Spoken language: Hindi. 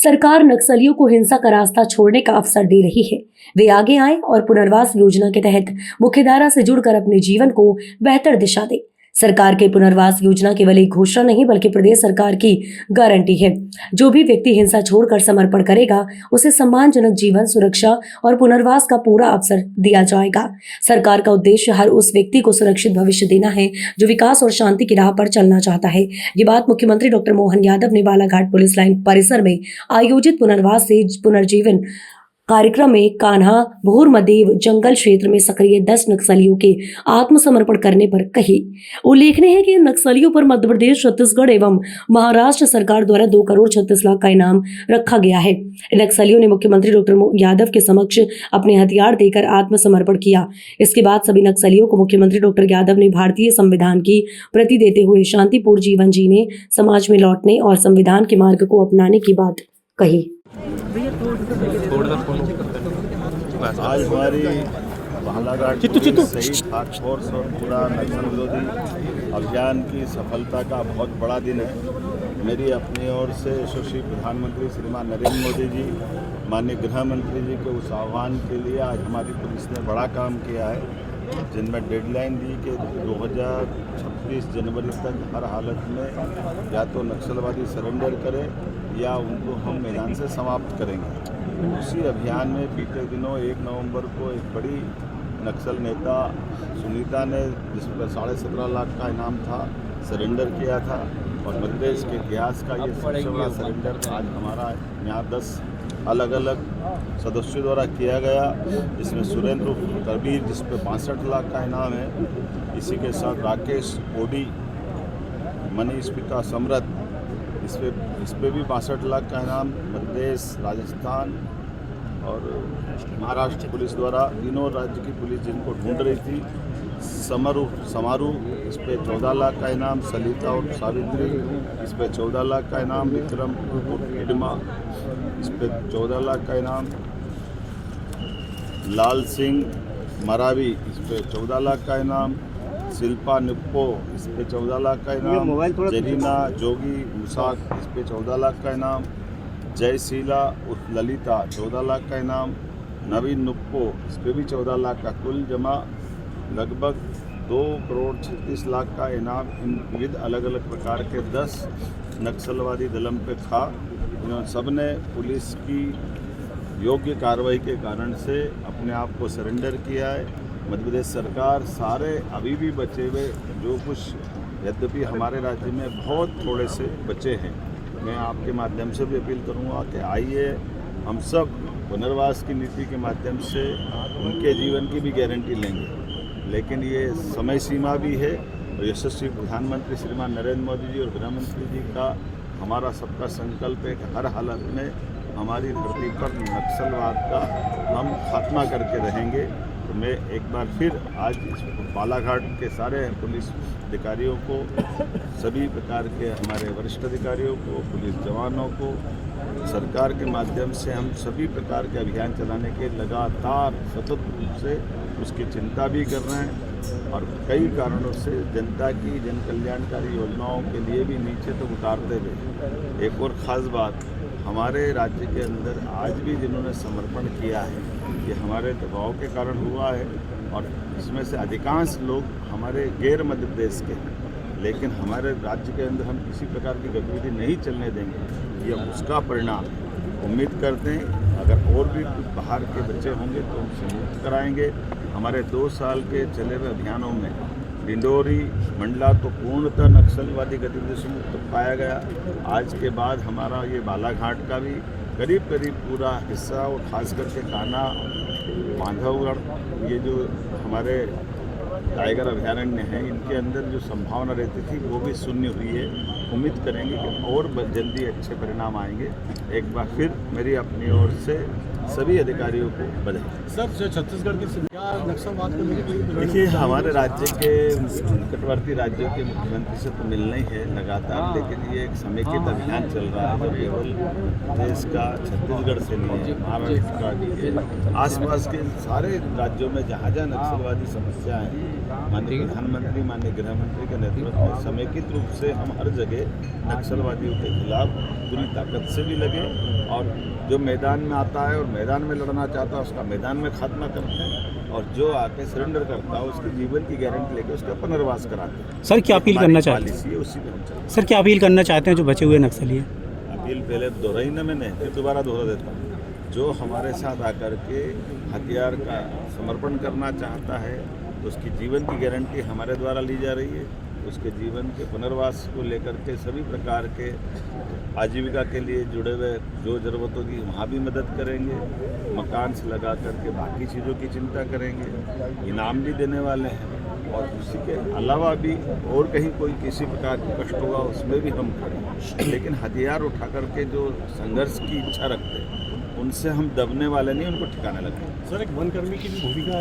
सरकार नक्सलियों को हिंसा का रास्ता छोड़ने का अवसर दे रही है। वे आगे आए और पुनर्वास योजना के तहत मुख्यधारा से जुड़कर अपने जीवन को बेहतर दिशा दें। सरकार के पुनर्वास योजना केवल एक घोषणा नहीं बल्कि प्रदेश सरकार की गारंटी है। जो भी व्यक्ति हिंसा छोड़कर समर्पण करेगा उसे सम्मानजनक जीवन, सुरक्षा और पुनर्वास का पूरा अवसर दिया जाएगा। सरकार का उद्देश्य हर उस व्यक्ति को सुरक्षित भविष्य देना है जो विकास और शांति की राह पर चलना चाहता है। ये बात मुख्यमंत्री डॉक्टर मोहन यादव ने बालाघाट पुलिस लाइन परिसर में आयोजित पुनर्वास से पुनर्जीवन कार्यक्रम में कान्हा भूरमदेव जंगल क्षेत्र में सक्रिय 10 नक्सलियों के आत्मसमर्पण करने पर कही। उल्लेखनीय है कि इन नक्सलियों पर मध्य प्रदेश, छत्तीसगढ़ एवं महाराष्ट्र सरकार द्वारा 2 करोड़ 36 लाख का इनाम रखा गया है। इन नक्सलियों ने मुख्यमंत्री डॉक्टर यादव के समक्ष अपने हथियार देकर आत्मसमर्पण किया। इसके बाद सभी नक्सलियों को मुख्यमंत्री डॉक्टर यादव ने भारतीय संविधान की प्रति देते हुए शांतिपूर्ण जीवन जीने, समाज में लौटने और संविधान के मार्ग को अपनाने की बात कही। आज हमारी बालाघाट शहीद टास्क फोर्स और पूरा नक्सल विरोधी अभियान की सफलता का बहुत बड़ा दिन है। मेरी अपनी ओर से यशस्वी प्रधानमंत्री श्रीमान नरेंद्र मोदी जी, माननीय गृह मंत्री जी के उस आह्वान के लिए आज हमारी पुलिस ने बड़ा काम किया है, जिनमें डेडलाइन दी कि 2026 जनवरी तक हर हालत में या तो नक्सलवादी सरेंडर करें या उनको हम मैदान से समाप्त करेंगे। उसी अभियान में बीते दिनों 1 नवंबर को एक बड़ी नक्सल नेता सुनीता ने, जिस पर 17.5 लाख का इनाम था, सरेंडर किया था और मध्य प्रदेश के इतिहास का ये सबसे बड़ा सरेंडर आज हमारा यहाँ 10 अलग अलग सदस्यों द्वारा किया गया, जिसमें सुरेंद्र कबीर जिस पर 62 लाख का इनाम है, इसी के साथ राकेश ओडी, मनीष पिता समृद्ध, इस पे भी 62 लाख का इनाम मध्य प्रदेश, राजस्थान और महाराष्ट्र पुलिस द्वारा, तीनों राज्य की पुलिस जिनको ढूंढ रही थी। समारोह इस पे 14 लाख का इनाम, सलिता और सावित्री इस पे 14 लाख का इनाम, विक्रम इडमा इस पे 14 लाख का इनाम, लाल सिंह मरावी इस पे 14 लाख का इनाम, शिल्पा निप्पो इस पे 14 लाख का इनाम, जरीना जोगी मुसाक इस पे 14 लाख का इनाम, जयशीला उर्फ ललिता 14 लाख का इनाम, नवीन नुप्पो इस पे भी 14 लाख का, कुल जमा लगभग 2 करोड़ 36 लाख का इनाम इन विविध अलग अलग प्रकार के 10 नक्सलवादी दलम पे था। इन्होंने सब ने पुलिस की योग्य कार्रवाई के कारण से अपने आप को सरेंडर किया है। मध्य प्रदेश सरकार सारे अभी भी बचे हुए जो कुछ, यद्यपि हमारे राज्य में बहुत थोड़े से बचे हैं, मैं आपके माध्यम से भी अपील करूंगा कि आइए हम सब पुनर्वास की नीति के माध्यम से उनके जीवन की भी गारंटी लेंगे, लेकिन ये समय सीमा भी है और यशस्वी प्रधानमंत्री श्रीमान नरेंद्र मोदी जी और गृह मंत्री जी का हमारा सबका संकल्प है कि हर हालत में हमारी धरती पर नक्सलवाद का हम खात्मा करके रहेंगे। तो मैं एक बार फिर आज बालाघाट के सारे पुलिस अधिकारियों को, सभी प्रकार के हमारे वरिष्ठ अधिकारियों को, पुलिस जवानों को, सरकार के माध्यम से हम सभी प्रकार के अभियान चलाने के लगातार सतत रूप से उसकी चिंता भी कर रहे हैं और कई कारणों से जनता की जन कल्याणकारी योजनाओं के लिए भी नीचे तक उतारते हुए। एक और ख़ास बात, हमारे राज्य के अंदर आज भी जिन्होंने समर्पण किया है ये हमारे दबाव के कारण हुआ है और इसमें से अधिकांश लोग हमारे गैर मध्य प्रदेश के हैं, लेकिन हमारे राज्य के अंदर हम किसी प्रकार की गतिविधि नहीं चलने देंगे, ये उसका परिणाम। उम्मीद करते हैं अगर और भी बाहर के बच्चे होंगे तो उनसे मुक्त कराएंगे। हमारे 2 साल के चले हुए अभियानों में डिंडोरी मंडला तो पूर्णतः नक्सलवादी गतिविधि से मुक्त पाया गया। आज के बाद हमारा ये बालाघाट का भी करीब पूरा हिस्सा और खास करके कान्हा बांधवगढ़, ये जो हमारे टाइगर अभयारण्य हैं, इनके अंदर जो संभावना रहती थी वो भी शून्य हुई है। उम्मीद करेंगे कि और जल्दी अच्छे परिणाम आएंगे। एक बार फिर मेरी अपनी ओर से सभी अधिकारियों को बधाई। सर, छत्तीसगढ़ की क्या नक्सलवाद को लेकर देखिए, हमारे राज्य के निकटवर्ती राज्यों के मुख्यमंत्री से तो मिलना ही है लगातार, लेकिन ये एक समेकित अभियान चल रहा है जो केवल देश का छत्तीसगढ़ से नहीं है, महाराष्ट्र का भी है, आसपास के सारे राज्यों में जहाँ जहाँ नक्सलवादी समस्या है, माननीय प्रधानमंत्री, माननीय गृह मंत्री के नेतृत्व में समेकित रूप से हम हर जगह नक्सलवादियों के खिलाफ पूरी ताकत से भी लगे और जो मैदान में आता है और मैदान में लड़ना चाहता है उसका मैदान में खात्मा करते हैं और जो आके सरेंडर करता है उसके जीवन की गारंटी लेके उसका पुनर्वास कराते हैं। सर क्या अपील करना चाहते पॉलिसी है, उसी पे हम चलते हैं। सर क्या अपील करना चाहते हैं जो बचे हुए नक्सली हैं? अपील पहले दोहराई ना मैंने, फिर दोबारा दोहरा देता हूँ। जो हमारे साथ आकर के हथियार का समर्पण करना चाहता है तो उसकी जीवन की गारंटी हमारे द्वारा ली जा रही है। उसके जीवन के पुनर्वास को लेकर के सभी प्रकार के आजीविका के लिए जुड़े हुए जो ज़रूरत होगी वहाँ भी मदद करेंगे। मकान से लगा करके बाकी चीज़ों की चिंता करेंगे। इनाम भी देने वाले हैं और उसी के अलावा भी और कहीं कोई किसी प्रकार का कष्ट होगा उसमें भी हम खड़े हैं। लेकिन हथियार उठा करके जो संघर्ष की इच्छा रखते हैं उनसे हम दबने वाले नहीं, उनको ठिकाने लगते हैं। सर एक वनकर्मी की भी भूमिका